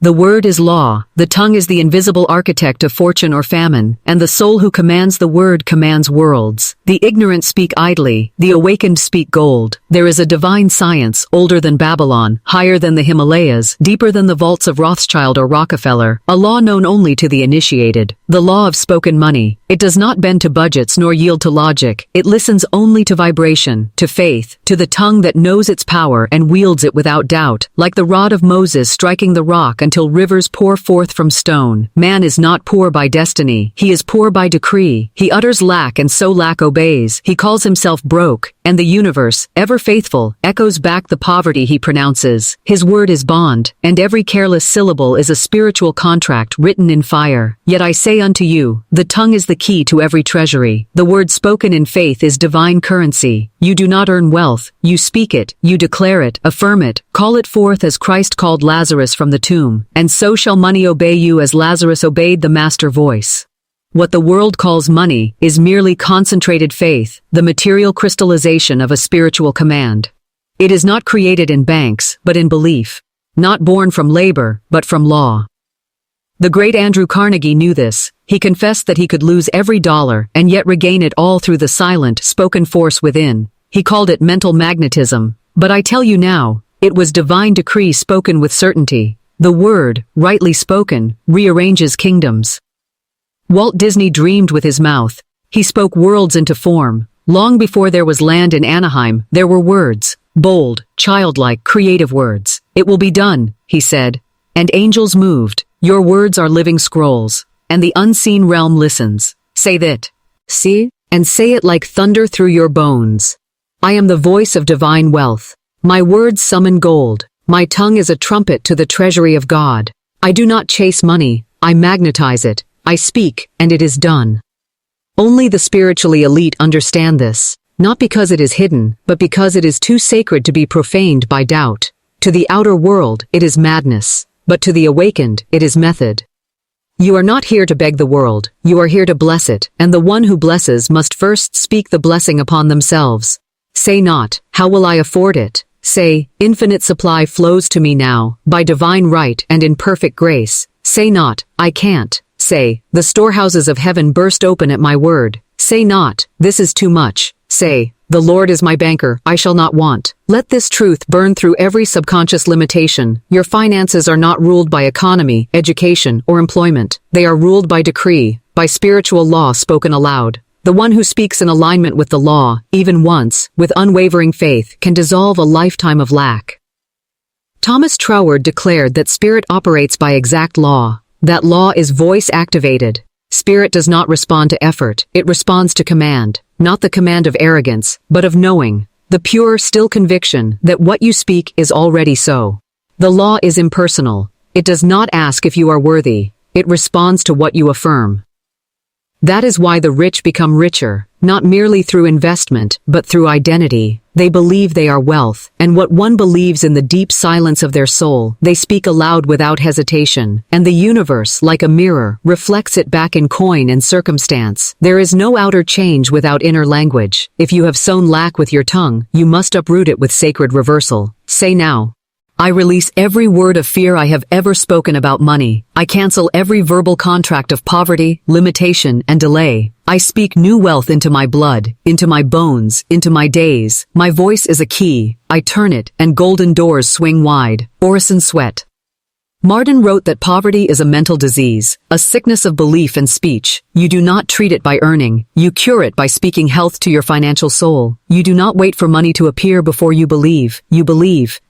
The word is law, the tongue is the invisible architect of fortune or famine, and the soul who commands the word commands worlds. The ignorant speak idly, the awakened speak gold. There is a divine science, older than Babylon, higher than the Himalayas, deeper than the vaults of Rothschild or Rockefeller, a law known only to the initiated. The law of spoken money. It does not bend to budgets nor yield to logic. It listens only to vibration, to faith, to the tongue that knows its power and wields it without doubt, like the rod of Moses striking the rock until rivers pour forth from stone. Man is not poor by destiny. He is poor by decree. He utters lack and so lack obeys. He calls himself broke, and the universe, ever faithful, echoes back the poverty he pronounces. His word is bond, and every careless syllable is a spiritual contract written in fire. Yet I say unto you, the tongue is the key to every treasury. The word spoken in faith is divine currency. You do not earn wealth. You speak it, you declare it, affirm it, call it forth as Christ called Lazarus from the tomb, and so shall money obey you as Lazarus obeyed the master voice. What the world calls money is merely concentrated faith, the material crystallization of a spiritual command. It is not created in banks, but in belief. Not born from labor, but from law. The great Andrew Carnegie knew this. He confessed that he could lose every dollar and yet regain it all through the silent, spoken force within. He called it mental magnetism. But I tell you now, it was divine decree spoken with certainty. The word, rightly spoken, rearranges kingdoms. Walt Disney dreamed with his mouth. He spoke worlds into form. Long before there was land in Anaheim, there were words. Bold, childlike, creative words. It will be done, he said. And angels moved. Your words are living scrolls. And the unseen realm listens. Say that. See? And say it like thunder through your bones. I am the voice of divine wealth. My words summon gold. My tongue is a trumpet to the treasury of God. I do not chase money. I magnetize it. I speak, and it is done. Only the spiritually elite understand this, not because it is hidden, but because it is too sacred to be profaned by doubt. To the outer world, it is madness, but to the awakened, it is method. You are not here to beg the world, you are here to bless it, and the one who blesses must first speak the blessing upon themselves. Say not, how will I afford it? Say, infinite supply flows to me now, by divine right and in perfect grace. Say not, I can't. Say, the storehouses of heaven burst open at my word. Say not, this is too much. Say, the Lord is my banker, I shall not want. Let this truth burn through every subconscious limitation. Your finances are not ruled by economy, education, or employment. They are ruled by decree, by spiritual law spoken aloud. The one who speaks in alignment with the law, even once, with unwavering faith, can dissolve a lifetime of lack. Thomas Troward declared that spirit operates by exact law. That law is voice-activated. Spirit does not respond to effort, it responds to command, not the command of arrogance, but of knowing, the pure, still conviction that what you speak is already so. The law is impersonal. It does not ask if you are worthy. It responds to what you affirm. That is why the rich become richer, not merely through investment, but through identity. They believe they are wealth, and what one believes in the deep silence of their soul, they speak aloud without hesitation, and the universe, like a mirror, reflects it back in coin and circumstance. There is no outer change without inner language. If you have sown lack with your tongue, you must uproot it with sacred reversal. Say now. I release every word of fear I have ever spoken about money. I cancel every verbal contract of poverty, limitation, and delay. I speak new wealth into my blood, into my bones, into my days. My voice is a key. I turn it, and golden doors swing wide. Orison Swett. Martin wrote that poverty is a mental disease, a sickness of belief and speech. You do not treat it by earning. You cure it by speaking health to your financial soul. You do not wait for money to appear before you believe,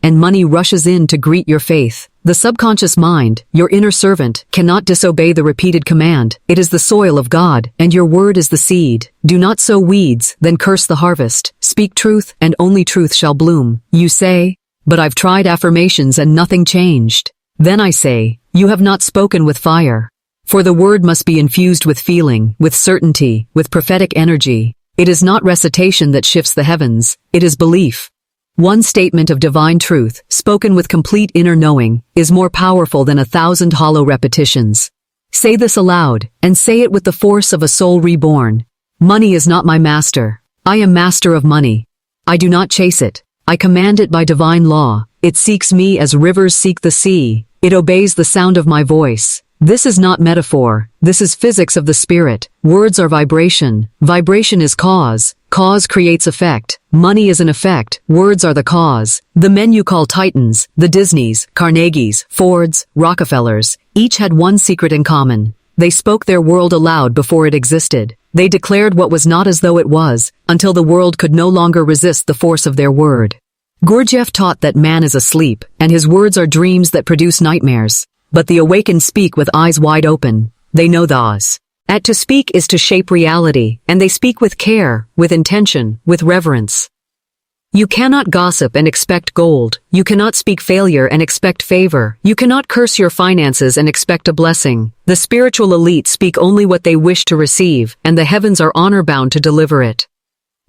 and money rushes in to greet your faith. The subconscious mind, your inner servant, cannot disobey the repeated command. It is the soil of God, and your word is the seed. Do not sow weeds, then curse the harvest. Speak truth, and only truth shall bloom. You say, but I've tried affirmations and nothing changed. Then I say, you have not spoken with fire. For the word must be infused with feeling, with certainty, with prophetic energy. It is not recitation that shifts the heavens, it is belief. One statement of divine truth, spoken with complete inner knowing, is more powerful than 1,000 hollow repetitions. Say this aloud, and say it with the force of a soul reborn. Money is not my master. I am master of money. I do not chase it. I command it by divine law. It seeks me as rivers seek the sea. It obeys the sound of my voice. This is not metaphor. This is physics of the spirit. Words are vibration. Vibration is cause. Cause creates effect. Money is an effect. Words are the cause. The men you call titans, the Disneys, Carnegies, Fords, Rockefellers, each had one secret in common. They spoke their world aloud before it existed. They declared what was not as though it was, until the world could no longer resist the force of their word. Gurdjieff taught that man is asleep, and his words are dreams that produce nightmares. But the awakened speak with eyes wide open. They know the Oz. To speak is to shape reality, and they speak with care, with intention, with reverence. You cannot gossip and expect gold. You cannot speak failure and expect favor. You cannot curse your finances and expect a blessing. The spiritual elite speak only what they wish to receive, and the heavens are honor-bound to deliver it.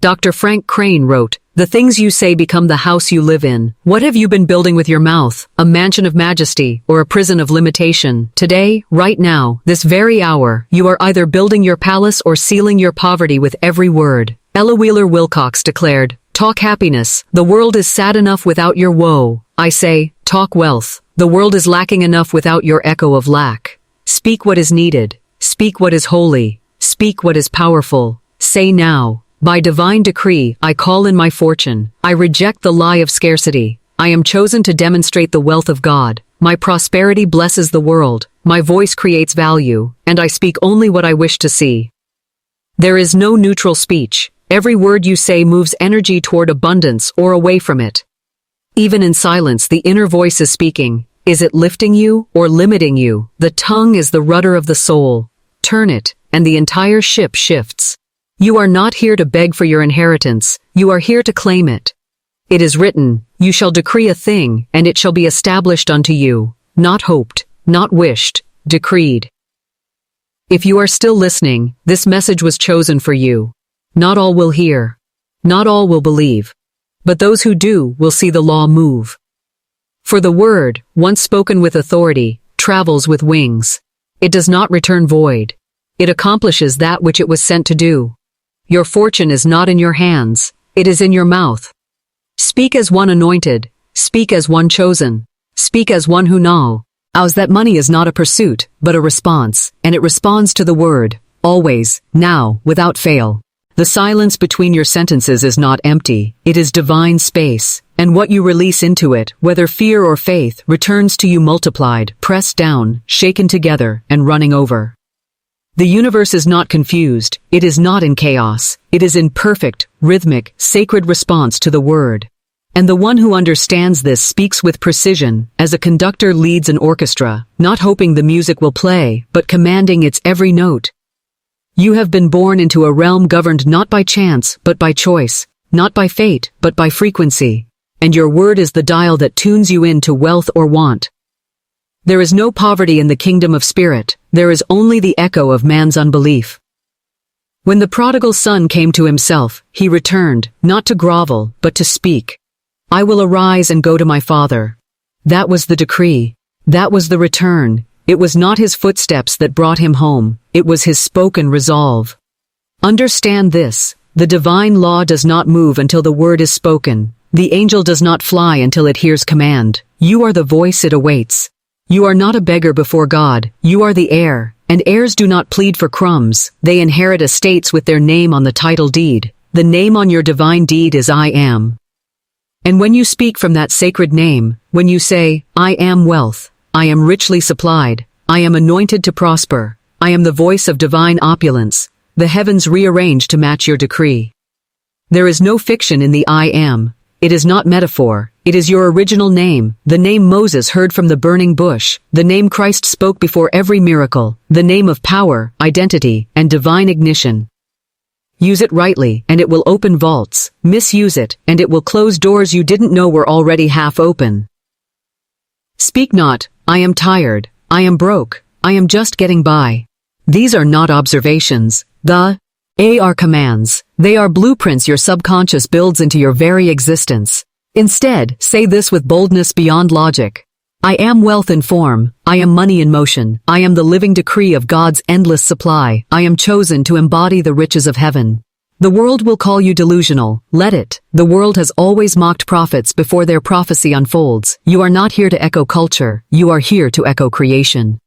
Dr. Frank Crane wrote, "The things you say become the house you live in. What have you been building with your mouth? A mansion of majesty or a prison of limitation? Today, right now, this very hour, you are either building your palace or sealing your poverty with every word." Ella Wheeler Wilcox declared, "Talk happiness. The world is sad enough without your woe. I say, talk wealth. The world is lacking enough without your echo of lack. Speak what is needed. Speak what is holy. Speak what is powerful. Say now, by divine decree, I call in my fortune. I reject the lie of scarcity. I am chosen to demonstrate the wealth of God. My prosperity blesses the world. My voice creates value, and I speak only what I wish to see." There is no neutral speech. Every word you say moves energy toward abundance or away from it. Even in silence, the inner voice is speaking. Is it lifting you or limiting you? The tongue is the rudder of the soul. Turn it, and the entire ship shifts. You are not here to beg for your inheritance. You are here to claim it. It is written, "You shall decree a thing, and it shall be established unto you." Not hoped, not wished, decreed. If you are still listening, this message was chosen for you. Not all will hear. Not all will believe. But those who do will see the law move. For the word, once spoken with authority, travels with wings. It does not return void. It accomplishes that which it was sent to do. Your fortune is not in your hands. It is in your mouth. Speak as one anointed. Speak as one chosen. Speak as one who knows that money is not a pursuit, but a response, and it responds to the word, always, now, without fail. The silence between your sentences is not empty. It is divine space, and what you release into it, whether fear or faith, returns to you multiplied, pressed down, shaken together, and running over. The universe is not confused. It is not in chaos. It is in perfect, rhythmic, sacred response to the word. And the one who understands this speaks with precision, as a conductor leads an orchestra, not hoping the music will play, but commanding its every note. You have been born into a realm governed not by chance, but by choice, not by fate, but by frequency. And your word is the dial that tunes you into wealth or want. There is no poverty in the kingdom of spirit. There is only the echo of man's unbelief. When the prodigal son came to himself, he returned, not to grovel, but to speak. I will arise and go to my father. That was the decree. That was the return. It was not his footsteps that brought him home. It was his spoken resolve. Understand this. The divine law does not move until the word is spoken. The angel does not fly until it hears command. You are the voice it awaits. You are not a beggar before God. You are the heir. And heirs do not plead for crumbs. They inherit estates with their name on the title deed. The name on your divine deed is I am. And when you speak from that sacred name, when you say, I am wealth, I am richly supplied, I am anointed to prosper, I am the voice of divine opulence, the heavens rearrange to match your decree. There is no fiction in the I am. It is not metaphor. It is your original name, the name Moses heard from the burning bush, the name Christ spoke before every miracle, the name of power, identity, and divine ignition. Use it rightly, and it will open vaults. Misuse it, and it will close doors you didn't know were already half open. Speak not, I am tired, I am broke, I am just getting by. These are not observations. The A are commands. They are blueprints your subconscious builds into your very existence. Instead, say this with boldness beyond logic. I am wealth in form. I am money in motion. I am the living decree of God's endless supply. I am chosen to embody the riches of heaven. The world will call you delusional. Let it. The world has always mocked prophets before their prophecy unfolds. You are not here to echo culture. You are here to echo creation.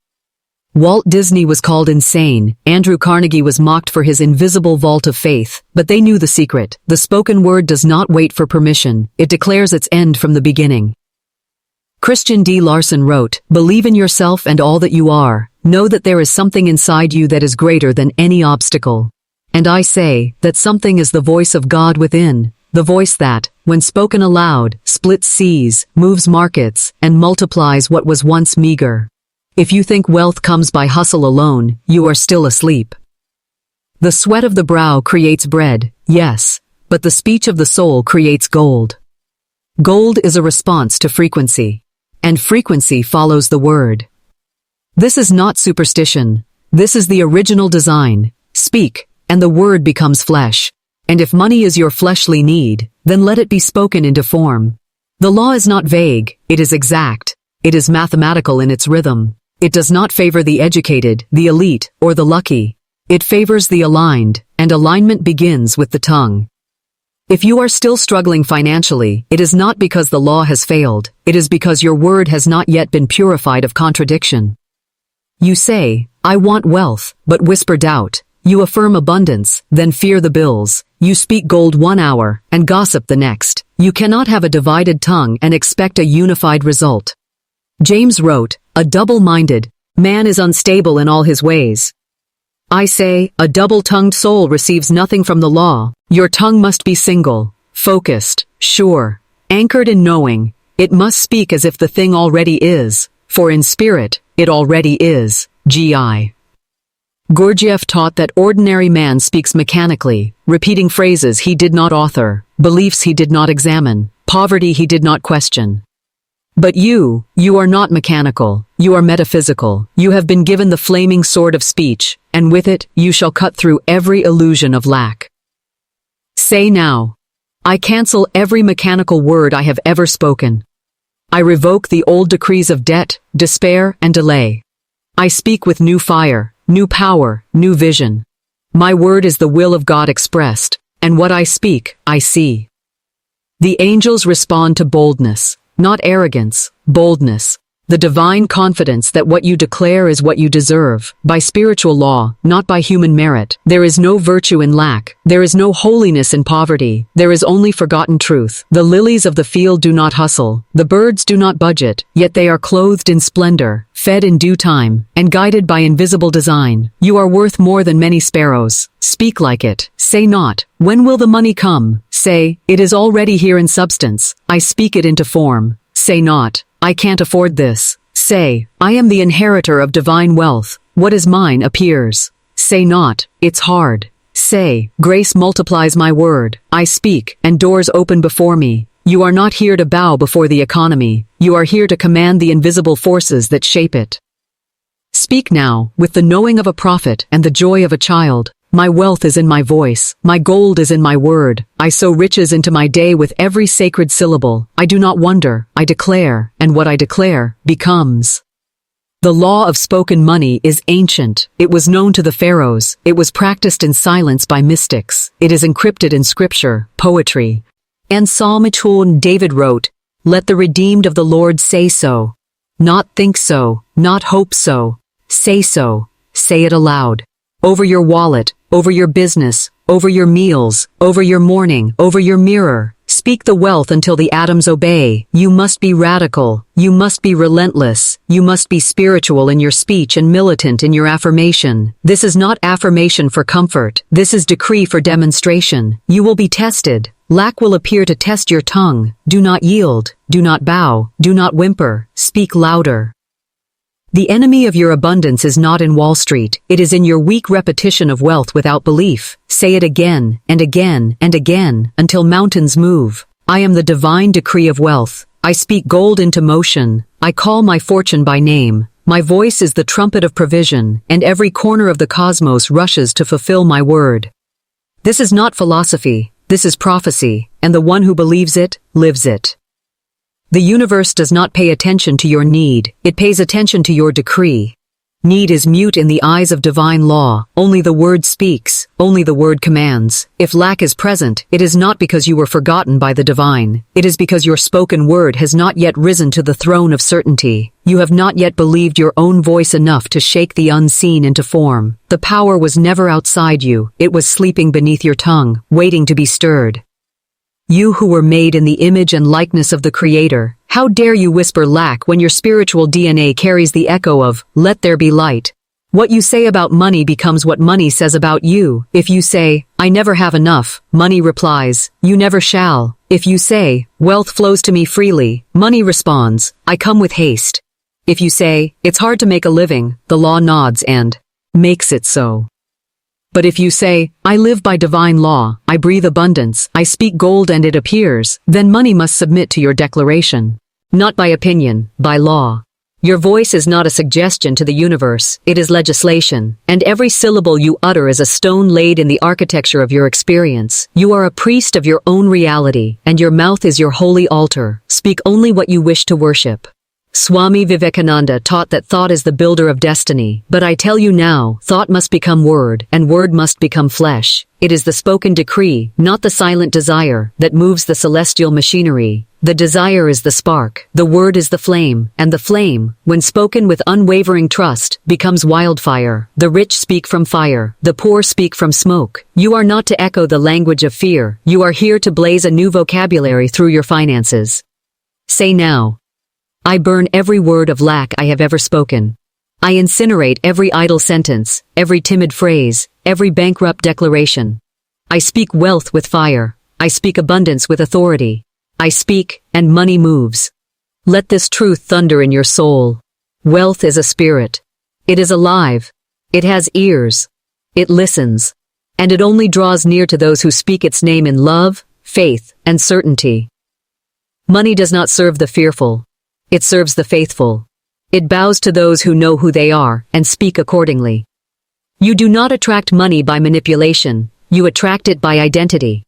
Walt Disney was called insane. Andrew Carnegie was mocked for his invisible vault of faith. But they knew the secret. The spoken word does not wait for permission. It declares its end from the beginning. Christian D. Larson wrote, "Believe in yourself and all that you are. Know that there is something inside you that is greater than any obstacle. And I say, that something is the voice of God within, the voice that, when spoken aloud, splits seas, moves markets, and multiplies what was once meager. If you think wealth comes by hustle alone, you are still asleep. The sweat of the brow creates bread, yes, but the speech of the soul creates gold. Gold is a response to frequency, and frequency follows the word. This is not superstition. This is the original design. Speak, and the word becomes flesh. And if money is your fleshly need, then let it be spoken into form. The law is not vague, it is exact. It is mathematical in its rhythm. It does not favor the educated, the elite, or the lucky. It favors the aligned, and alignment begins with the tongue. If you are still struggling financially, it is not because the law has failed, it is because your word has not yet been purified of contradiction. You say, I want wealth, but whisper doubt. You affirm abundance, then fear the bills. You speak gold 1 hour, and gossip the next. You cannot have a divided tongue and expect a unified result. James wrote, a double-minded man is unstable in all his ways. I say, a double-tongued soul receives nothing from the law. Your tongue must be single, focused, sure, anchored in knowing. It must speak as if the thing already is, for in spirit, it already is. G.I. Gurdjieff taught that ordinary man speaks mechanically, repeating phrases he did not author, beliefs he did not examine, poverty he did not question. But you are not mechanical, you are metaphysical. You have been given the flaming sword of speech, and with it you shall cut through every illusion of lack. Say now, I cancel every mechanical word I have ever spoken. I revoke the old decrees of debt, despair, and delay. I speak with new fire, new power, new vision. My word is the will of God expressed, and what I speak, I see. The angels respond to boldness, not arrogance, boldness. The divine confidence that what you declare is what you deserve, by spiritual law, not by human merit. There is no virtue in lack. There is no holiness in poverty. There is only forgotten truth. The lilies of the field do not hustle. The birds do not budget, yet they are clothed in splendor, fed in due time, and guided by invisible design. You are worth more than many sparrows. Speak like it. Say not, when will the money come? Say, it is already here in substance. I speak it into form. Say not, I can't afford this. Say, I am the inheritor of divine wealth. What is mine appears. Say not, it's hard. Say, grace multiplies my word. I speak, and doors open before me. You are not here to bow before the economy. You are here to command the invisible forces that shape it. Speak now, with the knowing of a prophet and the joy of a child. My wealth is in my voice, my gold is in my word. I sow riches into my day with every sacred syllable. I do not wonder, I declare, and what I declare becomes. The law of spoken money is ancient. It was known to the pharaohs. It was practiced in silence by mystics. It is encrypted in scripture, poetry. And Psalm 2 David wrote, let the redeemed of the Lord say so. Not think so, not hope so. Say so. Say it aloud. Over your wallet, over your business, over your meals, over your morning, over your mirror. Speak the wealth until the atoms obey. You must be radical. You must be relentless. You must be spiritual in your speech and militant in your affirmation. This is not affirmation for comfort. This is decree for demonstration. You will be tested. Lack will appear to test your tongue. Do not yield. Do not bow. Do not whimper. Speak louder. The enemy of your abundance is not in Wall Street. It is in your weak repetition of wealth without belief. Say it again, and again, and again, until mountains move. I am the divine decree of wealth. I speak gold into motion. I call my fortune by name. My voice is the trumpet of provision, and every corner of the cosmos rushes to fulfill my word. This is not philosophy. This is prophecy, and the one who believes it, lives it. The universe does not pay attention to your need, it pays attention to your decree. Need is mute in the eyes of divine law. Only the word speaks, only the word commands. If lack is present, it is not because you were forgotten by the divine. It is because your spoken word has not yet risen to the throne of certainty. You have not yet believed your own voice enough to shake the unseen into form. The power was never outside you. It was sleeping beneath your tongue, waiting to be stirred. You who were made in the image and likeness of the Creator, how dare you whisper lack when your spiritual DNA carries the echo of, "Let there be light." What you say about money becomes what money says about you. If you say, "I never have enough," money replies, "You never shall." If you say, "Wealth flows to me freely," money responds, "I come with haste." If you say, "It's hard to make a living," the law nods and makes it so. But if you say, "I live by divine law, I breathe abundance, I speak gold and it appears," then money must submit to your declaration. Not by opinion, by law. Your voice is not a suggestion to the universe, it is legislation, and every syllable you utter is a stone laid in the architecture of your experience. You are a priest of your own reality, and your mouth is your holy altar. Speak only what you wish to worship. Swami Vivekananda taught that thought is the builder of destiny, but I tell you now, thought must become word, and word must become flesh. It is the spoken decree, not the silent desire, that moves the celestial machinery. The desire is the spark, the word is the flame, and the flame, when spoken with unwavering trust, becomes wildfire. The rich speak from fire, the poor speak from smoke. You are not to echo the language of fear, you are here to blaze a new vocabulary through your finances. Say now, "I burn every word of lack I have ever spoken. I incinerate every idle sentence, every timid phrase, every bankrupt declaration. I speak wealth with fire. I speak abundance with authority. I speak, and money moves." Let this truth thunder in your soul. Wealth is a spirit. It is alive. It has ears. It listens. And it only draws near to those who speak its name in love, faith, and certainty. Money does not serve the fearful. It serves the faithful. It bows to those who know who they are and speak accordingly. You do not attract money by manipulation, you attract it by identity.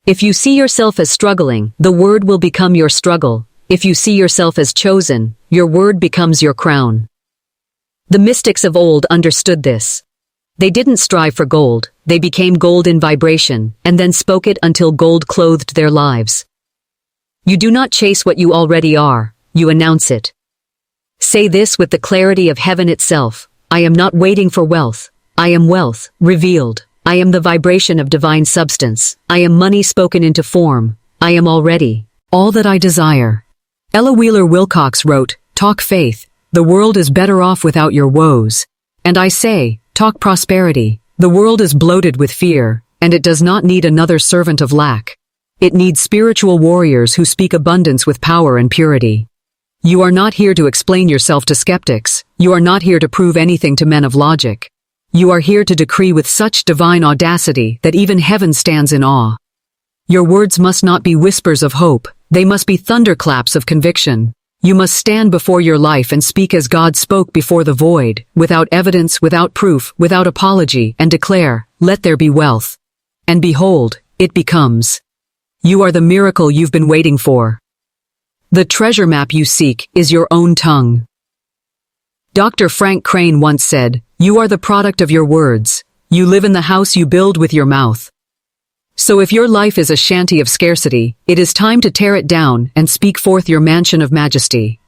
If you see yourself as struggling, the word will become your struggle. If you see yourself as chosen, your word becomes your crown. The mystics of old understood this. They didn't strive for gold, they became gold in vibration, and then spoke it until gold clothed their lives. You do not chase what you already are. You announce it. Say this with the clarity of heaven itself. I am not waiting for wealth. I am wealth, revealed. I am the vibration of divine substance. I am money spoken into form. I am already all that I desire. Ella Wheeler Wilcox wrote, "Talk faith. The world is better off without your woes." And I say, talk prosperity. The world is bloated with fear, and it does not need another servant of lack. It needs spiritual warriors who speak abundance with power and purity. You are not here to explain yourself to skeptics. You are not here to prove anything to men of logic. You are here to decree with such divine audacity that even heaven stands in awe. Your words must not be whispers of hope. They must be thunderclaps of conviction. You must stand before your life and speak as God spoke before the void, without evidence, without proof, without apology, and declare, "Let there be wealth." And behold, it becomes. You are the miracle you've been waiting for. The treasure map you seek is your own tongue. Dr. Frank Crane once said, "You are the product of your words. You live in the house you build with your mouth." So if your life is a shanty of scarcity, it is time to tear it down and speak forth your mansion of majesty.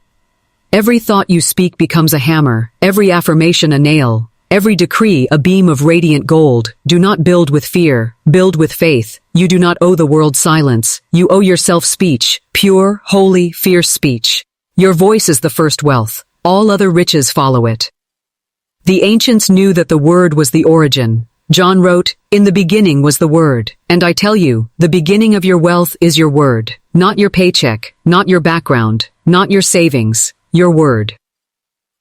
Every thought you speak becomes a hammer, every affirmation a nail, every decree a beam of radiant gold. Do not build with fear, build with faith. You do not owe the world silence. You owe yourself speech, pure, holy, fierce speech. Your voice is the first wealth. All other riches follow it. The ancients knew that the word was the origin. John wrote, "In the beginning was the word." And I tell you, the beginning of your wealth is your word. Not your paycheck, not your background, not your savings, your word.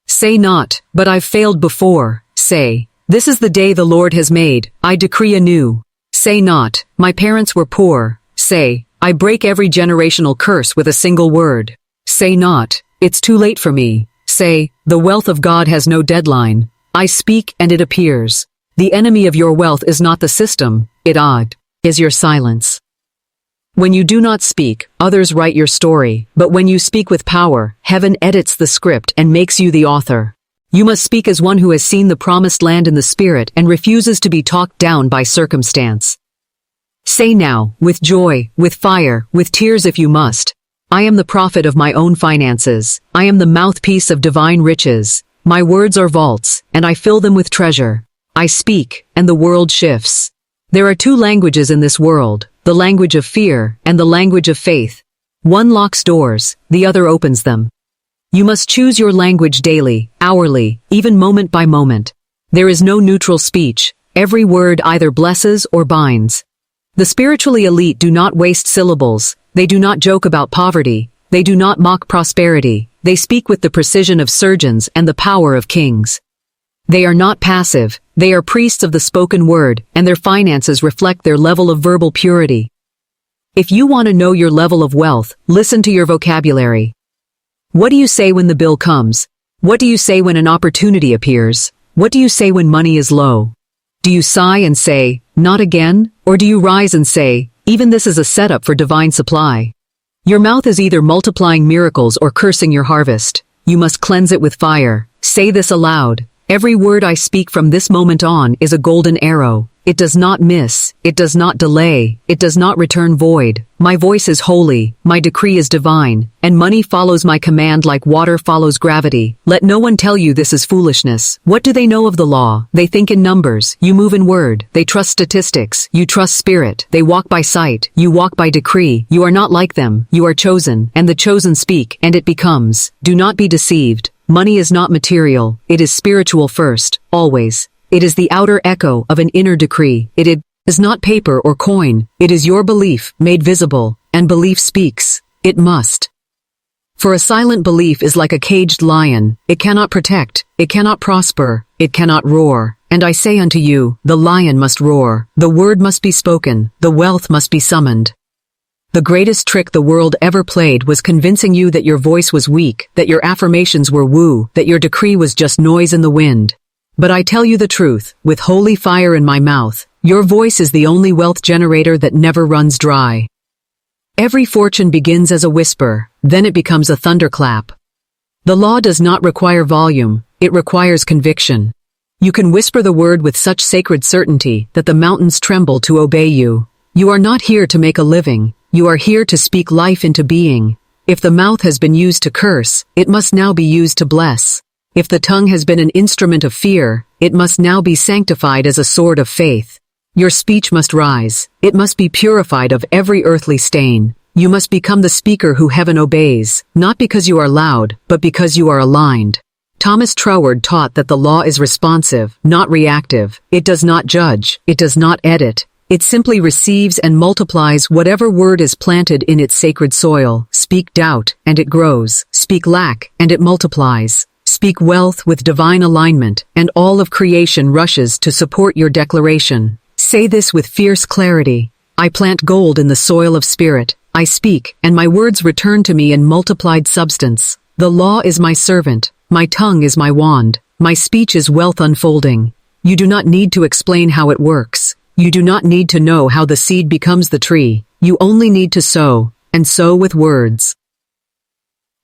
Say not, "But I've failed before." Say, "This is the day the Lord has made. I decree anew." Say not, "My parents were poor." Say, "I break every generational curse with a single word." Say not, "It's too late for me." Say, "The wealth of God has no deadline. I speak and it appears." The enemy of your wealth is not the system, it is your silence. When you do not speak, others write your story, but when you speak with power, heaven edits the script and makes you the author. You must speak as one who has seen the promised land in the spirit and refuses to be talked down by circumstance. Say now, with joy, with fire, with tears if you must, I am the prophet of my own finances. I am the mouthpiece of divine riches. My words are vaults, and I fill them with treasure. I speak, and the world shifts. There are two languages in this world, the language of fear and the language of faith. One locks doors, the other opens them. You must choose your language daily, hourly, even moment by moment. There is no neutral speech. Every word either blesses or binds. The spiritually elite do not waste syllables. They do not joke about poverty. They do not mock prosperity. They speak with the precision of surgeons and the power of kings. They are not passive. They are priests of the spoken word, and their finances reflect their level of verbal purity. If you want to know your level of wealth, listen to your vocabulary. What do you say when the bill comes? What do you say when an opportunity appears? What do you say when money is low? Do you sigh and say, "Not again?" Or do you rise and say, "Even this is a setup for divine supply"? Your mouth is either multiplying miracles or cursing your harvest. You must cleanse it with fire. Say this aloud. Every word I speak from this moment on is a golden arrow. It does not miss. It does not delay. It does not return void. My voice is holy. My decree is divine. And money follows my command like water follows gravity. Let no one tell you this is foolishness. What do they know of the law? They think in numbers. You move in word. They trust statistics. You trust spirit. They walk by sight. You walk by decree. You are not like them. You are chosen. And the chosen speak, and it becomes. Do not be deceived. Money is not material. It is spiritual first, always. It is the outer echo of an inner decree. It is not paper or coin. It is your belief made visible, and belief speaks. It must. For a silent belief is like a caged lion. It cannot protect. It cannot prosper. It cannot roar. And I say unto you, the lion must roar. The word must be spoken. The wealth must be summoned. The greatest trick the world ever played was convincing you that your voice was weak, that your affirmations were woo, that your decree was just noise in the wind. But I tell you the truth, with holy fire in my mouth, your voice is the only wealth generator that never runs dry. Every fortune begins as a whisper, then it becomes a thunderclap. The law does not require volume, it requires conviction. You can whisper the word with such sacred certainty that the mountains tremble to obey you. You are not here to make a living. You are here to speak life into being. If the mouth has been used to curse, it must now be used to bless. If the tongue has been an instrument of fear, it must now be sanctified as a sword of faith. Your speech must rise. It must be purified of every earthly stain. You must become the speaker who heaven obeys, not because you are loud, but because you are aligned. Thomas Troward taught that the law is responsive, not reactive. It does not judge. It does not edit. It simply receives and multiplies whatever word is planted in its sacred soil. Speak doubt, and it grows. Speak lack, and it multiplies. Speak wealth with divine alignment, and all of creation rushes to support your declaration. Say this with fierce clarity. I plant gold in the soil of spirit. I speak, and my words return to me in multiplied substance. The law is my servant. My tongue is my wand. My speech is wealth unfolding. You do not need to explain how it works. You do not need to know how the seed becomes the tree. You only need to sow, and sow with words.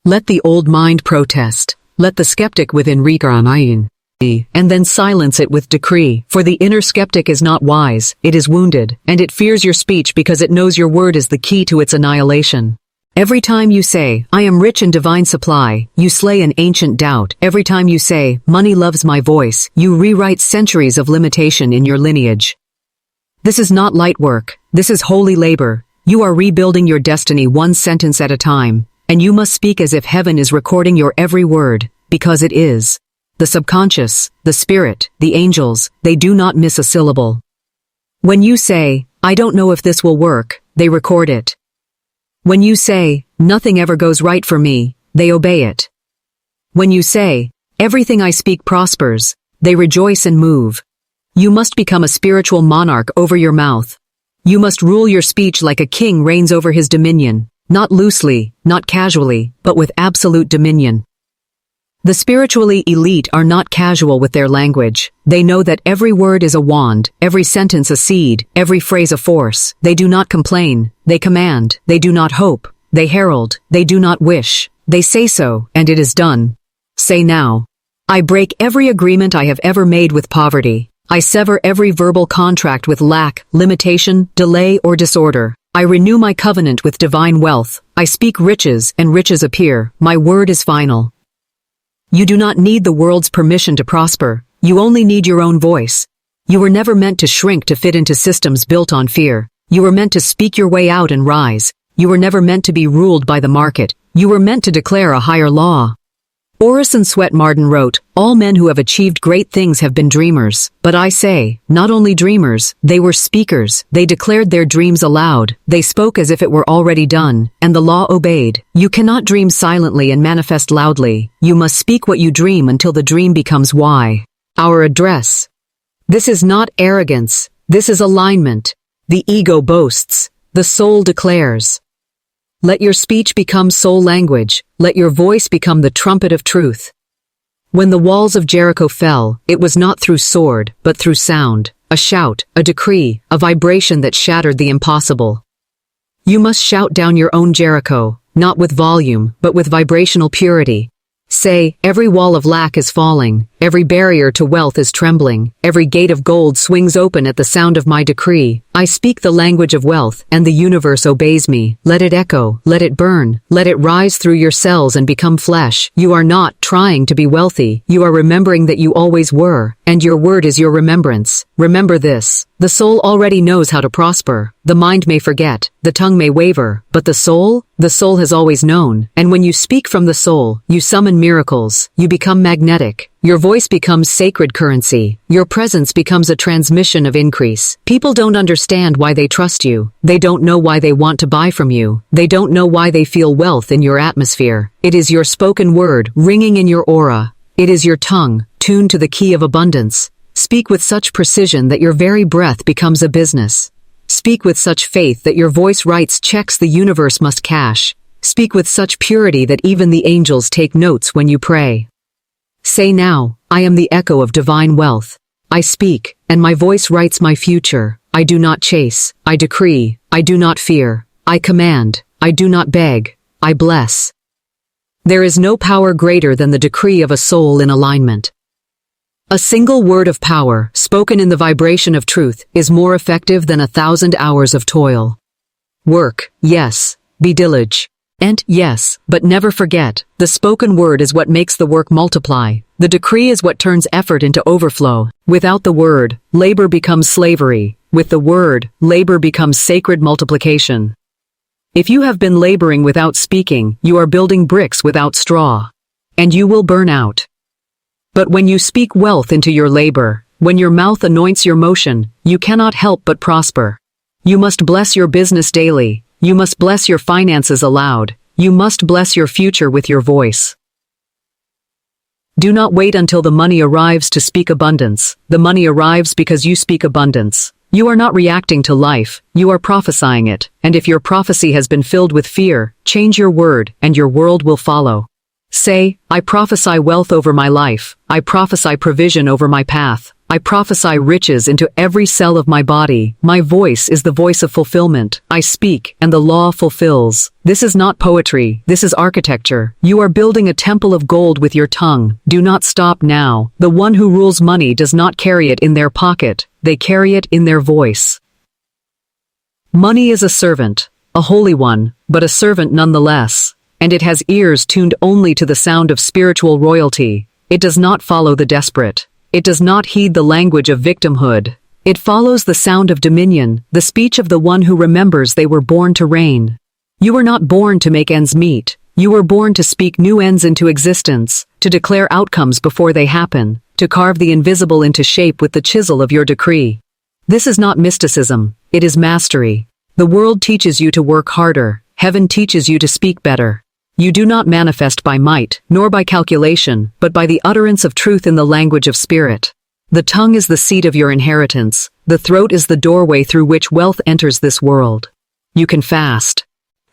Let the old mind protest. Let the skeptic within recognize, and then silence it with decree. For the inner skeptic is not wise, it is wounded, and it fears your speech because it knows your word is the key to its annihilation. Every time you say, I am rich in divine supply, you slay an ancient doubt. Every time you say, money loves my voice, you rewrite centuries of limitation in your lineage. This is not light work. This is holy labor. You are rebuilding your destiny one sentence at a time, and you must speak as if heaven is recording your every word, because it is. The subconscious, the spirit, the angels, they do not miss a syllable. When you say, I don't know if this will work, they record it. When you say, nothing ever goes right for me, they obey it. When you say, everything I speak prospers, they rejoice and move. You must become a spiritual monarch over your mouth. You must rule your speech like a king reigns over his dominion, not loosely, not casually, but with absolute dominion. The spiritually elite are not casual with their language. They know that every word is a wand, every sentence a seed, every phrase a force. They do not complain. They command. They do not hope. They herald. They do not wish. They say so, and it is done. Say now. I break every agreement I have ever made with poverty. I sever every verbal contract with lack, limitation, delay, or disorder. I renew my covenant with divine wealth. I speak riches, and riches appear. My word is final. You do not need the world's permission to prosper. You only need your own voice. You were never meant to shrink to fit into systems built on fear. You were meant to speak your way out and rise. You were never meant to be ruled by the market. You were meant to declare a higher law. Orison Swett Marden wrote, "All men who have achieved great things have been dreamers. But I say, not only dreamers, they were speakers. They declared their dreams aloud. They spoke as if it were already done, and the law obeyed. You cannot dream silently and manifest loudly. You must speak what you dream until the dream becomes why." Our address. This is not arrogance. This is alignment. The ego boasts. The soul declares. Let your speech become soul language. Let your voice become the trumpet of truth. When the walls of Jericho fell, it was not through sword, but through sound, a shout, a decree, a vibration that shattered the impossible. You must shout down your own Jericho, not with volume, but with vibrational purity. Say, every wall of lack is falling, every barrier to wealth is trembling, every gate of gold swings open at the sound of my decree. I speak the language of wealth, and the universe obeys me. Let it echo, let it burn, let it rise through your cells and become flesh. You are not trying to be wealthy, you are remembering that you always were, and your word is your remembrance. Remember this. The soul already knows how to prosper. The mind may forget, the tongue may waver, but the soul has always known. And when you speak from the soul, you summon miracles. You become magnetic. Your voice becomes sacred currency. Your presence becomes a transmission of increase. People don't understand why they trust you. They don't know why they want to buy from you. They don't know why they feel wealth in your atmosphere. It is your spoken word ringing in your aura. It is your tongue, tuned to the key of abundance. Speak with such precision that your very breath becomes a business. Speak with such faith that your voice writes checks the universe must cash. Speak with such purity that even the angels take notes when you pray. Say now, I am the echo of divine wealth. I speak, and my voice writes my future. I do not chase, I decree, I do not fear. I command, I do not beg, I bless. There is no power greater than the decree of a soul in alignment. A single word of power, spoken in the vibration of truth, is more effective than 1,000 hours of toil. Work, yes. Be diligent. And, yes, but never forget, the spoken word is what makes the work multiply. The decree is what turns effort into overflow. Without the word, labor becomes slavery. With the word, labor becomes sacred multiplication. If you have been laboring without speaking, you are building bricks without straw. And you will burn out. But when you speak wealth into your labor, when your mouth anoints your motion, you cannot help but prosper. You must bless your business daily. You must bless your finances aloud. You must bless your future with your voice. Do not wait until the money arrives to speak abundance. The money arrives because you speak abundance. You are not reacting to life, you are prophesying it. And if your prophecy has been filled with fear, change your word, and your world will follow. Say, I prophesy wealth over my life. I prophesy provision over my path. I prophesy riches into every cell of my body. My voice is the voice of fulfillment. I speak, and the law fulfills. This is not poetry. This is architecture. You are building a temple of gold with your tongue. Do not stop now. The one who rules money does not carry it in their pocket. They carry it in their voice. Money is a servant, a holy one, but a servant nonetheless. And it has ears tuned only to the sound of spiritual royalty. It does not follow the desperate. It does not heed the language of victimhood. It follows the sound of dominion, the speech of the one who remembers they were born to reign. You were not born to make ends meet. You were born to speak new ends into existence, to declare outcomes before they happen, to carve the invisible into shape with the chisel of your decree. This is not mysticism. It is mastery. The world teaches you to work harder. Heaven teaches you to speak better. You do not manifest by might, nor by calculation, but by the utterance of truth in the language of spirit. The tongue is the seat of your inheritance. The throat is the doorway through which wealth enters this world. You can fast.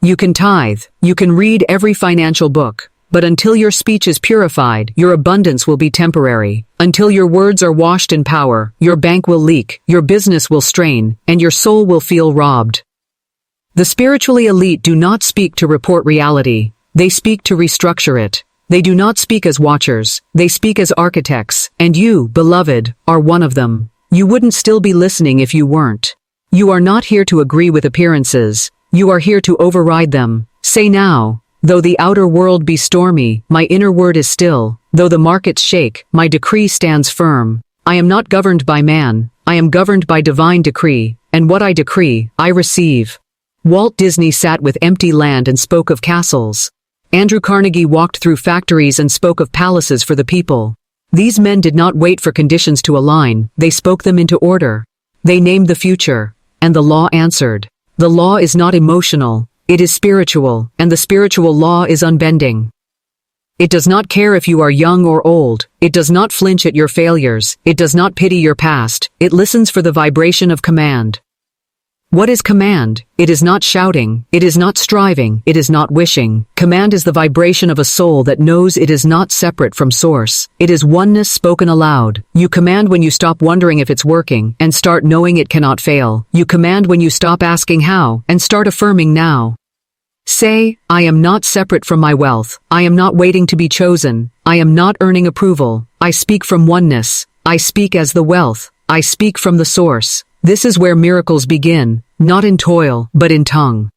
You can tithe. You can read every financial book. But until your speech is purified, your abundance will be temporary. Until your words are washed in power, your bank will leak, your business will strain, and your soul will feel robbed. The spiritually elite do not speak to report reality. They speak to restructure it. They do not speak as watchers, they speak as architects, and you, beloved, are one of them. You wouldn't still be listening if you weren't. You are not here to agree with appearances, you are here to override them. Say now, though the outer world be stormy, my inner word is still. Though the markets shake, my decree stands firm. I am not governed by man, I am governed by divine decree, and what I decree, I receive. Walt Disney sat with empty land and spoke of castles. Andrew Carnegie walked through factories and spoke of palaces for the people. These men did not wait for conditions to align, they spoke them into order. They named the future, and the law answered. The law is not emotional, it is spiritual, and the spiritual law is unbending. It does not care if you are young or old, it does not flinch at your failures, it does not pity your past, it listens for the vibration of command. What is command? It is not shouting, it is not striving, it is not wishing. Command is the vibration of a soul that knows it is not separate from source. It is oneness spoken aloud. You command when you stop wondering if it's working, and start knowing it cannot fail. You command when you stop asking how, and start affirming now. Say, I am not separate from my wealth. I am not waiting to be chosen. I am not earning approval. I speak from oneness. I speak as the wealth. I speak from the source. This is where miracles begin, not in toil, but in tongue.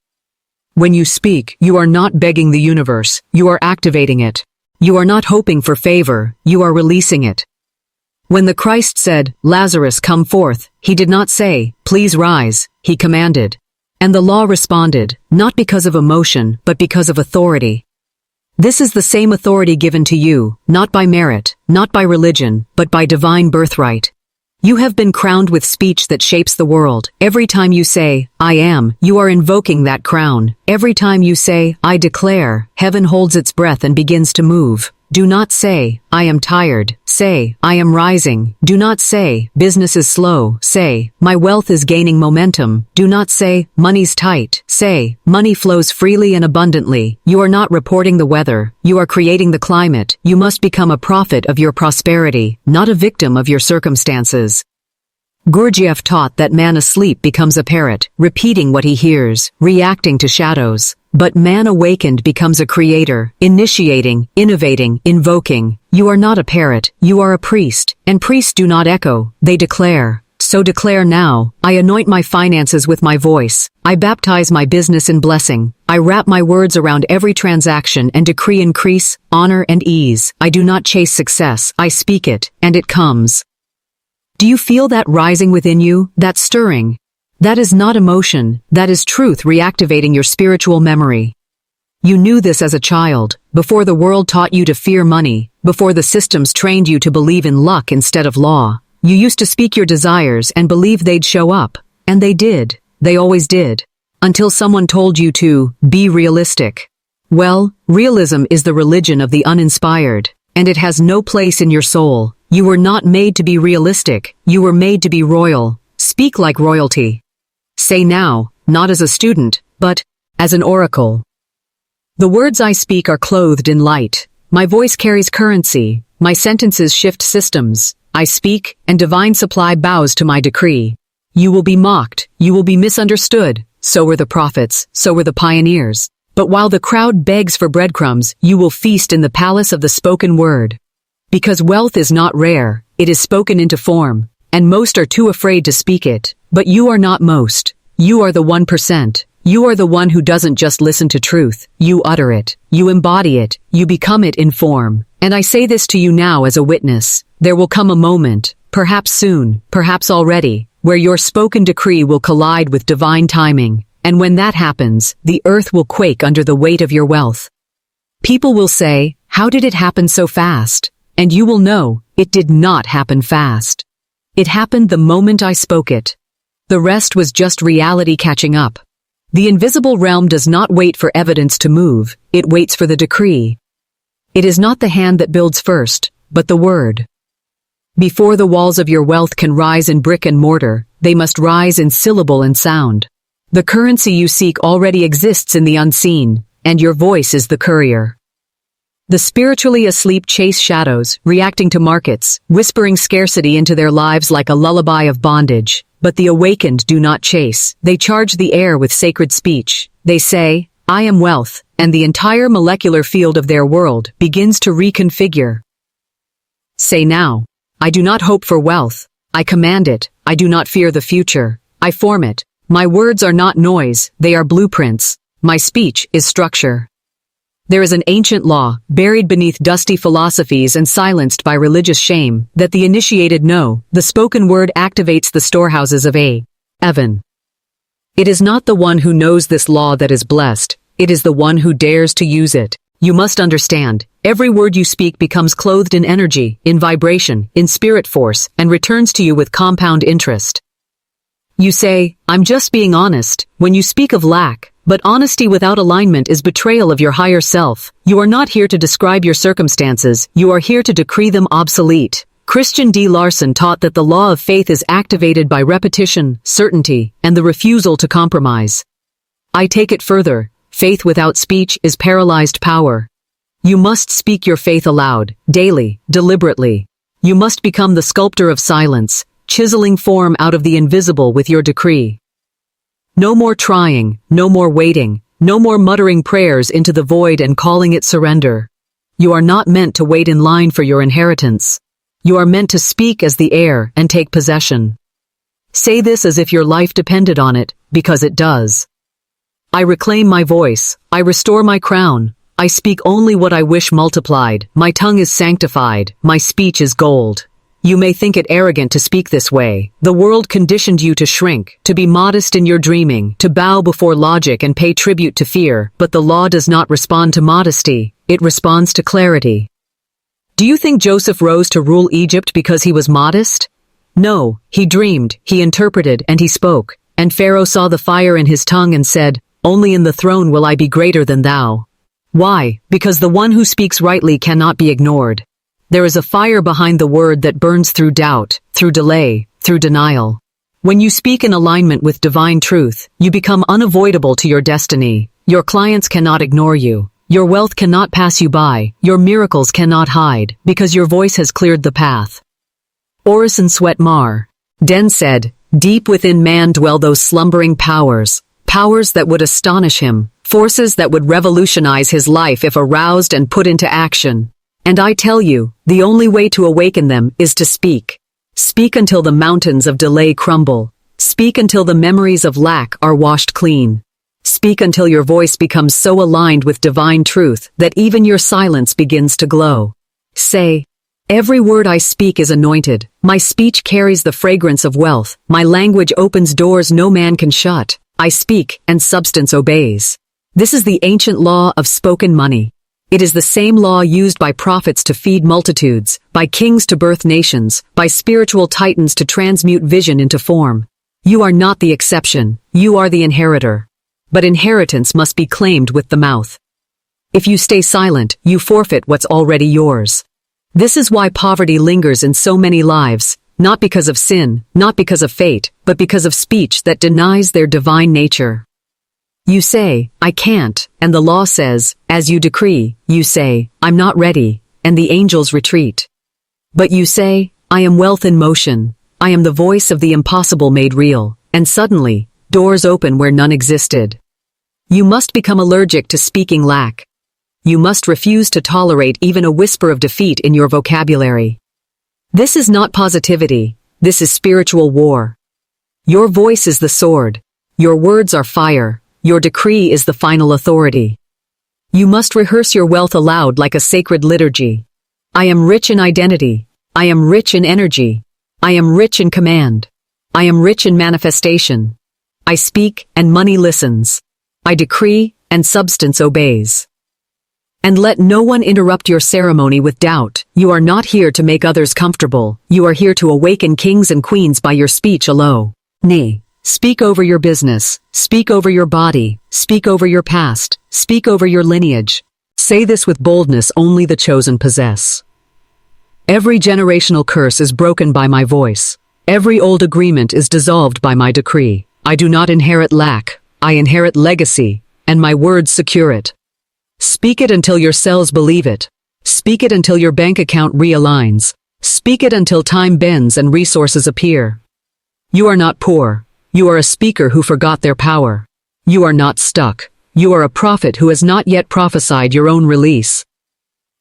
When you speak, you are not begging the universe, you are activating it. You are not hoping for favor, you are releasing it. When the Christ said, Lazarus, come forth, he did not say, please rise, he commanded. And the law responded, not because of emotion, but because of authority. This is the same authority given to you, not by merit, not by religion, but by divine birthright. You have been crowned with speech that shapes the world. Every time you say, I am, you are invoking that crown. Every time you say, I declare, heaven holds its breath and begins to move. Do not say, I am tired. Say, I am rising. Do not say, business is slow. Say, my wealth is gaining momentum. Do not say, money's tight. Say, money flows freely and abundantly. You are not reporting the weather. You are creating the climate. You must become a prophet of your prosperity, not a victim of your circumstances. Gurdjieff taught that man asleep becomes a parrot, repeating what he hears, reacting to shadows. But man awakened becomes a creator, initiating, innovating, invoking. You are not a parrot, you are a priest, and priests do not echo, they declare. So declare now, I anoint my finances with my voice. I baptize my business in blessing. I wrap my words around every transaction and decree increase, honor and ease. I do not chase success, I speak it, and it comes. Do you feel that rising within you, that stirring? That is not emotion, that is truth reactivating your spiritual memory. You knew this as a child, before the world taught you to fear money, before the systems trained you to believe in luck instead of law. You used to speak your desires and believe they'd show up. And they did. They always did. Until someone told you to be realistic. Well, realism is the religion of the uninspired, and it has no place in your soul. You were not made to be realistic, you were made to be royal. Speak like royalty. Say now, not as a student, but as an oracle. The words I speak are clothed in light. My voice carries currency. My sentences shift systems. I speak, and divine supply bows to my decree. You will be mocked. You will be misunderstood. So were the prophets. So were the pioneers. But while the crowd begs for breadcrumbs, you will feast in the palace of the spoken word. Because wealth is not rare, it is spoken into form, and most are too afraid to speak it. But you are not most. You are the 1%. You are the one who doesn't just listen to truth. You utter it. You embody it. You become it in form. And I say this to you now as a witness. There will come a moment, perhaps soon, perhaps already, where your spoken decree will collide with divine timing. And when that happens, the earth will quake under the weight of your wealth. People will say, how did it happen so fast? And you will know, it did not happen fast. It happened the moment I spoke it. The rest was just reality catching up. The invisible realm does not wait for evidence to move, it waits for the decree. It is not the hand that builds first, but the word. Before the walls of your wealth can rise in brick and mortar, they must rise in syllable and sound. The currency you seek already exists in the unseen, and your voice is the courier. The spiritually asleep chase shadows, reacting to markets, whispering scarcity into their lives like a lullaby of bondage. But the awakened do not chase. They charge the air with sacred speech. They say, I am wealth, and the entire molecular field of their world begins to reconfigure. Say now, I do not hope for wealth. I command it. I do not fear the future. I form it. My words are not noise, they are blueprints. My speech is structure. There is an ancient law, buried beneath dusty philosophies and silenced by religious shame, that the initiated know, the spoken word activates the storehouses of Evan. It is not the one who knows this law that is blessed, it is the one who dares to use it. You must understand, every word you speak becomes clothed in energy, in vibration, in spirit force, and returns to you with compound interest. You say, I'm just being honest, when you speak of lack, but honesty without alignment is betrayal of your higher self. You are not here to describe your circumstances, you are here to decree them obsolete. Christian D. Larson taught that the law of faith is activated by repetition, certainty, and the refusal to compromise. I take it further, faith without speech is paralyzed power. You must speak your faith aloud, daily, deliberately. You must become the sculptor of silence, chiseling form out of the invisible with your decree. No more trying, no more waiting, no more muttering prayers into the void and calling it surrender. You are not meant to wait in line for your inheritance. You are meant to speak as the heir and take possession. Say this as if your life depended on it, because it does. I reclaim my voice, I restore my crown, I speak only what I wish multiplied, my tongue is sanctified, my speech is gold. You may think it arrogant to speak this way. The world conditioned you to shrink, to be modest in your dreaming, to bow before logic and pay tribute to fear, but the law does not respond to modesty, it responds to clarity. Do you think Joseph rose to rule Egypt because he was modest? No, he dreamed, he interpreted, and he spoke, and Pharaoh saw the fire in his tongue and said, Only in the throne will I be greater than thou. Why? Because the one who speaks rightly cannot be ignored. There is a fire behind the word that burns through doubt, through delay, through denial. When you speak in alignment with divine truth, you become unavoidable to your destiny. Your clients cannot ignore you. Your wealth cannot pass you by. Your miracles cannot hide, because your voice has cleared the path. Orison Swett Marr. Den said, Deep within man dwell those slumbering powers, powers that would astonish him, forces that would revolutionize his life if aroused and put into action. And I tell you, the only way to awaken them is to speak. Speak until the mountains of delay crumble. Speak until the memories of lack are washed clean. Speak until your voice becomes so aligned with divine truth that even your silence begins to glow. Say, every word I speak is anointed. My speech carries the fragrance of wealth. My language opens doors no man can shut. I speak, and substance obeys. This is the ancient law of spoken money. It is the same law used by prophets to feed multitudes, by kings to birth nations, by spiritual titans to transmute vision into form. You are not the exception, you are the inheritor. But inheritance must be claimed with the mouth. If you stay silent, you forfeit what's already yours. This is why poverty lingers in so many lives, not because of sin, not because of fate, but because of speech that denies their divine nature. You say, I can't, and the law says, as you decree, you say, I'm not ready, and the angels retreat. But you say, I am wealth in motion, I am the voice of the impossible made real, and suddenly, doors open where none existed. You must become allergic to speaking lack. You must refuse to tolerate even a whisper of defeat in your vocabulary. This is not positivity, this is spiritual war. Your voice is the sword, your words are fire. Your decree is the final authority. You must rehearse your wealth aloud like a sacred liturgy. I am rich in identity. I am rich in energy. I am rich in command. I am rich in manifestation. I speak, and money listens. I decree, and substance obeys. And let no one interrupt your ceremony with doubt. You are not here to make others comfortable. You are here to awaken kings and queens by your speech alone. Nay. Speak over your business, speak over your body, speak over your past, speak over your lineage. Say this with boldness only the chosen possess. Every generational curse is broken by my voice. Every old agreement is dissolved by my decree. I do not inherit lack, I inherit legacy, and my words secure it. Speak it until your cells believe it. Speak it until your bank account realigns. Speak it until time bends and resources appear. You are not poor. You are a speaker who forgot their power. You are not stuck. You are a prophet who has not yet prophesied your own release.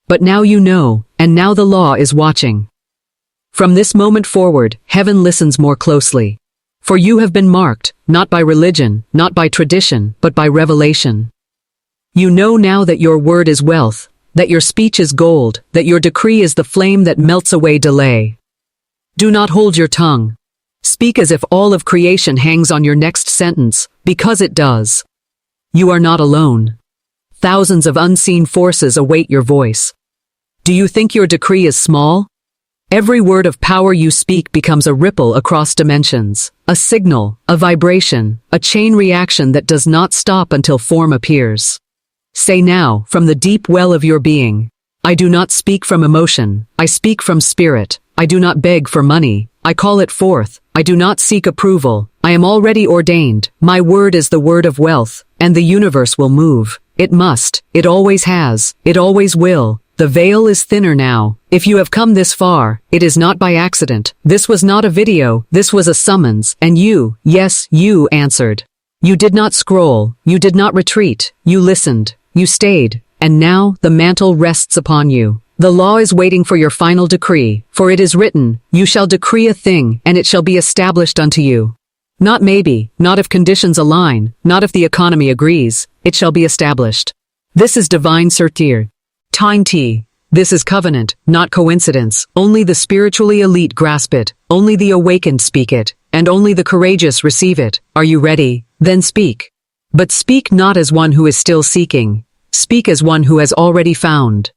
But now you know, and now the law is watching. From this moment forward, heaven listens more closely. For you have been marked, not by religion, not by tradition, but by revelation. You know now that your word is wealth, that your speech is gold, that your decree is the flame that melts away delay. Do not hold your tongue. Speak as if all of creation hangs on your next sentence, because it does. You are not alone. Thousands of unseen forces await your voice. Do you think your decree is small? Every word of power you speak becomes a ripple across dimensions, a signal, a vibration, a chain reaction that does not stop until form appears. Say now, from the deep well of your being, I do not speak from emotion, I speak from spirit. I do not beg for money, I call it forth. I do not seek approval, I am already ordained. My word is the word of wealth, and the universe will move. It must, it always has, it always will. The veil is thinner now. If you have come this far, it is not by accident. This was not a video, this was a summons, and you, yes, you answered. You did not scroll, you did not retreat, you listened, you stayed, and now the mantle rests upon you. The law is waiting for your final decree, for it is written, you shall decree a thing, and it shall be established unto you. Not maybe, not if conditions align, not if the economy agrees, it shall be established. This is divine certitude. Time T. This is covenant, not coincidence. Only the spiritually elite grasp it, only the awakened speak it, and only the courageous receive it. Are you ready? Then speak. But speak not as one who is still seeking. Speak as one who has already found.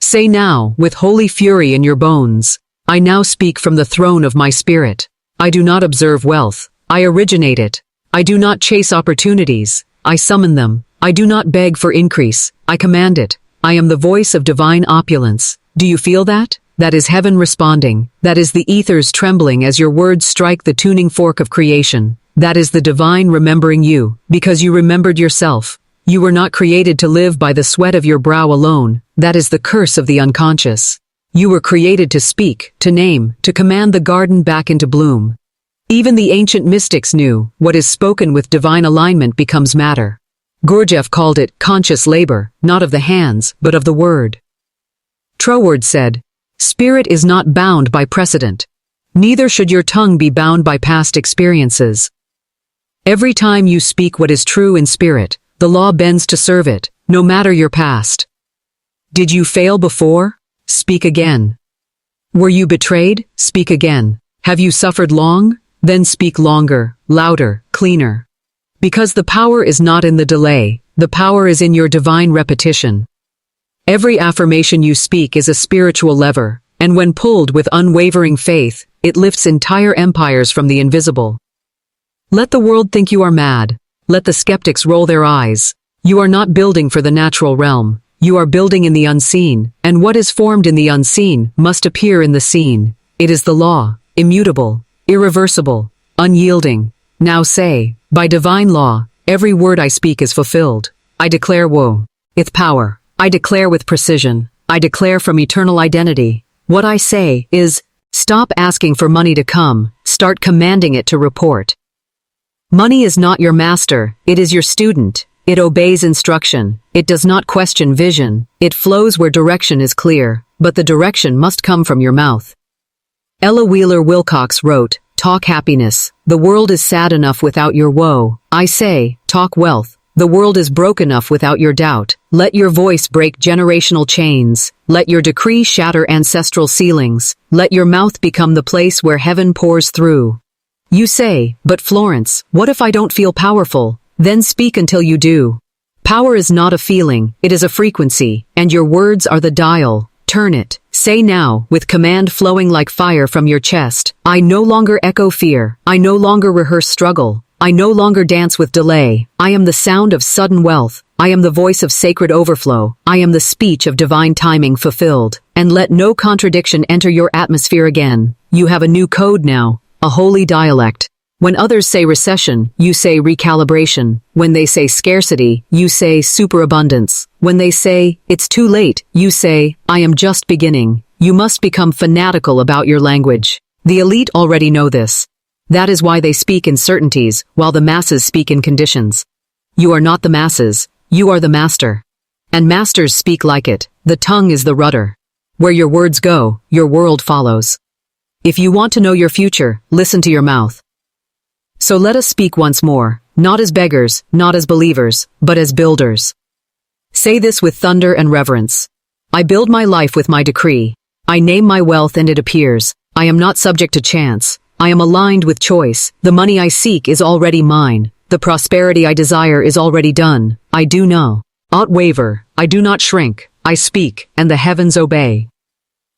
Say now, with holy fury in your bones, I now speak from the throne of my spirit. I do not observe wealth, I originate it. I do not chase opportunities, I summon them. I do not beg for increase, I command it. I am the voice of divine opulence. Do you feel that? That is heaven responding. That is the ethers trembling as your words strike the tuning fork of creation. That is the divine remembering you, because you remembered yourself. You were not created to live by the sweat of your brow alone. That is the curse of the unconscious. You were created to speak, to name, to command the garden back into bloom. Even the ancient mystics knew, what is spoken with divine alignment becomes matter. Gurdjieff called it conscious labor, not of the hands, but of the word. Troward said, Spirit is not bound by precedent. Neither should your tongue be bound by past experiences. Every time you speak what is true in spirit, the law bends to serve it, no matter your past. Did you fail before? Speak again. Were you betrayed? Speak again. Have you suffered long? Then speak longer, louder, cleaner. Because the power is not in the delay, the power is in your divine repetition. Every affirmation you speak is a spiritual lever, and when pulled with unwavering faith, it lifts entire empires from the invisible. Let the world think you are mad. Let the skeptics roll their eyes. You are not building for the natural realm. You are building in the unseen, and what is formed in the unseen must appear in the seen. It is the law, immutable, irreversible, unyielding. Now say, by divine law, every word I speak is fulfilled. I declare woe. Its power. I declare with precision. I declare from eternal identity. What I say is, stop asking for money to come, start commanding it to report. Money is not your master, it is your student. It obeys instruction. It does not question vision. It flows where direction is clear, but the direction must come from your mouth. Ella Wheeler Wilcox wrote, Talk happiness. The world is sad enough without your woe. I say, talk wealth. The world is broke enough without your doubt. Let your voice break generational chains. Let your decree shatter ancestral ceilings. Let your mouth become the place where heaven pours through. You say, but Florence, what if I don't feel powerful? Then speak until you do. Power is not a feeling, it is a frequency, and your words are the dial. Turn it. Say now, with command flowing like fire from your chest, I no longer echo fear. I no longer rehearse struggle. I no longer dance with delay. I am the sound of sudden wealth. I am the voice of sacred overflow. I am the speech of divine timing fulfilled. And let no contradiction enter your atmosphere again. You have a new code now, a holy dialect. When others say recession, you say recalibration. When they say scarcity, you say superabundance. When they say, it's too late, you say, I am just beginning. You must become fanatical about your language. The elite already know this. That is why they speak in certainties, while the masses speak in conditions. You are not the masses, you are the master. And masters speak like it, the tongue is the rudder. Where your words go, your world follows. If you want to know your future, listen to your mouth. So let us speak once more, not as beggars, not as believers, but as builders. Say this with thunder and reverence. I build my life with my decree. I name my wealth and it appears. I am not subject to chance. I am aligned with choice. The money I seek is already mine. The prosperity I desire is already done. I do know. Ought waver. I do not shrink. I speak, and the heavens obey.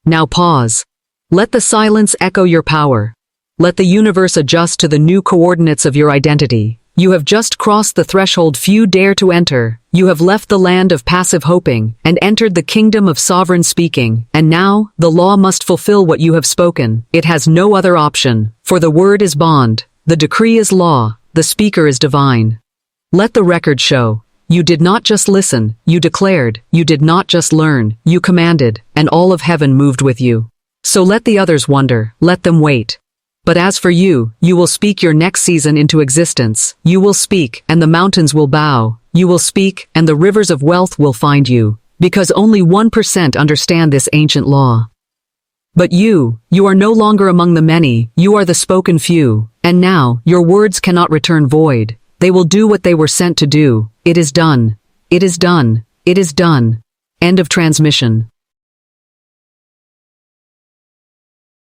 Now pause. Let the silence echo your power. Let the universe adjust to the new coordinates of your identity. You have just crossed the threshold few dare to enter. You have left the land of passive hoping and entered the kingdom of sovereign speaking. And now, the law must fulfill what you have spoken. It has no other option, for the word is bond, the decree is law, the speaker is divine. Let the record show. You did not just listen, you declared, you did not just learn, you commanded, and all of heaven moved with you. So let the others wonder, let them wait. But as for you, you will speak your next season into existence. You will speak, and the mountains will bow. You will speak, and the rivers of wealth will find you. Because only 1% understand this ancient law. But you are no longer among the many, you are the spoken few. And now, your words cannot return void. They will do what they were sent to do. It is done. It is done. It is done. End of transmission.